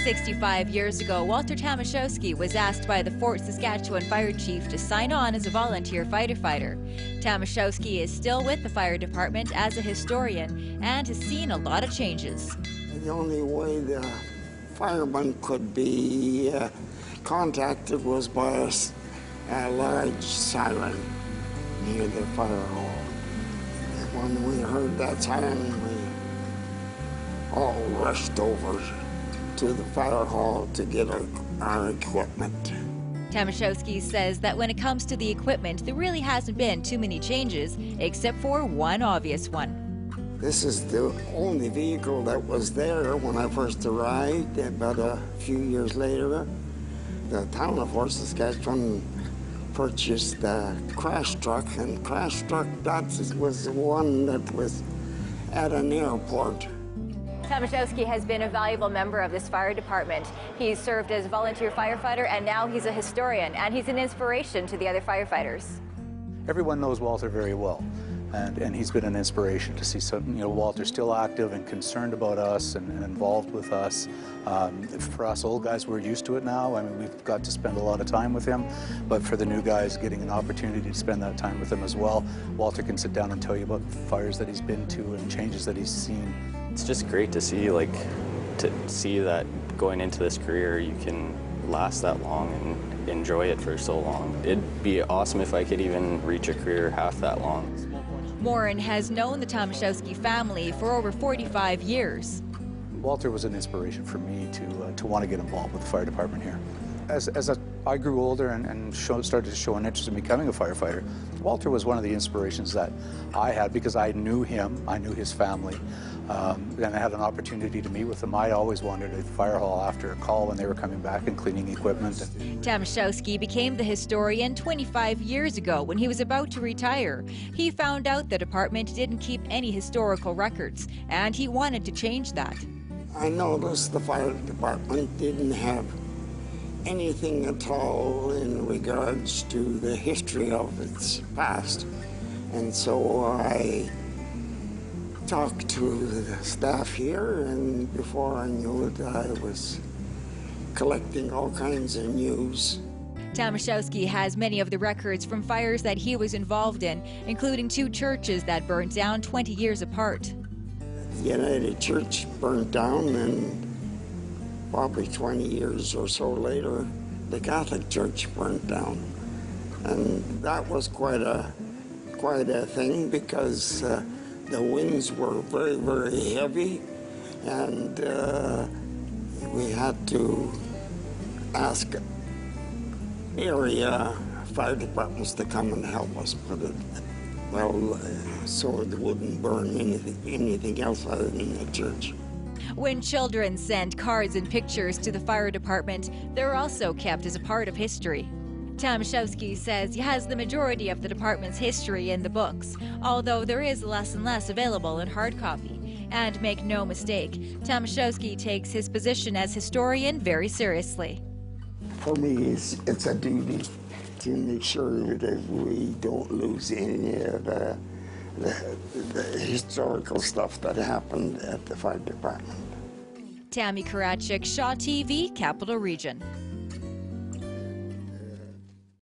65 years ago, Walter Tomaszewski was asked by the Fort Saskatchewan fire chief to sign on as a volunteer firefighter. Tomaszewski is still with the fire department as a historian and has seen a lot of changes. The only way the fireman could be contacted was by a large siren near the fire hall. And when we heard that siren, we all rushed over to the fire hall to get our equipment. Tomaszewski says that when it comes to the equipment, there really hasn't been too many changes, except for one obvious one. This is the only vehicle that was there when I first arrived. About a few years later, the town of Fort Saskatchewan purchased a crash truck, and crash truck, that was the one that was at an airport. Tomaszewski has been a valuable member of this fire department. He's served as a volunteer firefighter, and now he's a historian, and he's an inspiration to the other firefighters. Everyone knows Walter very well, and he's been an inspiration to see Walter still active and concerned about us and involved with us. For us old guys, we're used to it now. I mean, we've got to spend a lot of time with him, but for the new guys, getting an opportunity to spend that time with him as well. Walter can sit down and tell you about fires that he's been to and changes that he's seen. It's just great to see, that going into this career you can last that long and enjoy it for so long. It'd be awesome if I could even reach a career half that long. Morin has known the Tomaszewski family for over 45 years. Walter was an inspiration for me to want to get involved with the fire department here. As I grew older and started to show an interest in becoming a firefighter, Walter was one of the inspirations that I had because I knew him, I knew his family, and I had an opportunity to meet with them. I always wandered at the fire hall after a call when they were coming back and cleaning equipment. Tomaszewski became the historian 25 years ago when he was about to retire. He found out the department didn't keep any historical records, and he wanted to change that. I noticed the fire department didn't have anything at all in regards to the history of its past. And so I talked to the staff here, and before I knew it, I was collecting all kinds of news. Tomaszewski has many of the records from fires that he was involved in, including 2 churches that burned down 20 years apart. The United Church burned down, and probably 20 years or so later, the Catholic Church burned down. And that was quite a thing because the winds were very, very heavy, and we had to ask area fire departments to come and help us put it well, so it wouldn't burn anything else other than the church. When children send cards and pictures to the fire department, they're also kept as a part of history. Tomaszewski says he has the majority of the department's history in the books, although there is less and less available in hard copy. And make no mistake, Tomaszewski takes his position as historian very seriously. For me, it's a duty to make sure that we don't lose any of the historical stuff that happened at the fire department. Tammy Karatchuk, Shaw TV, Capital Region.